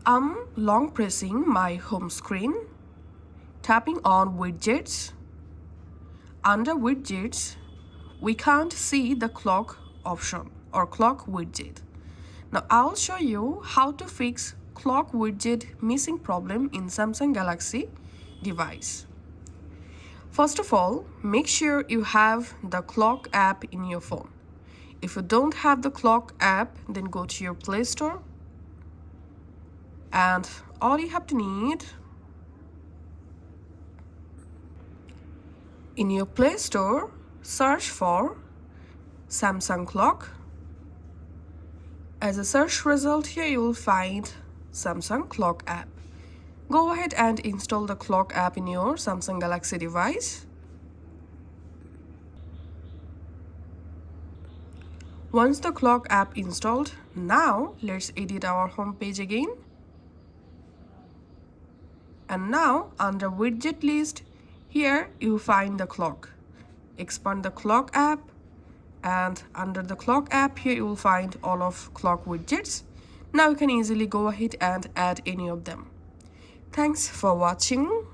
I'm long pressing my home screen, tapping on widgets. Under widgets, we can't see the clock option or clock widget. Now I'll show you how to fix clock widget missing problem in Samsung Galaxy device. First of all, make sure you have the clock app in your phone. If you don't have the clock app, then go to your Play Store, and all you have to need in your Play Store, search for Samsung clock. As a search result, here you will find Samsung clock app. Go ahead and install the clock app in your Samsung Galaxy device. Once the clock app installed, now let's edit our home page again. And now under widget list, here you find the clock. Expand the clock app, and under the clock app here you will find all of clock widgets. Now you can easily go ahead and add any of them. Thanks for watching.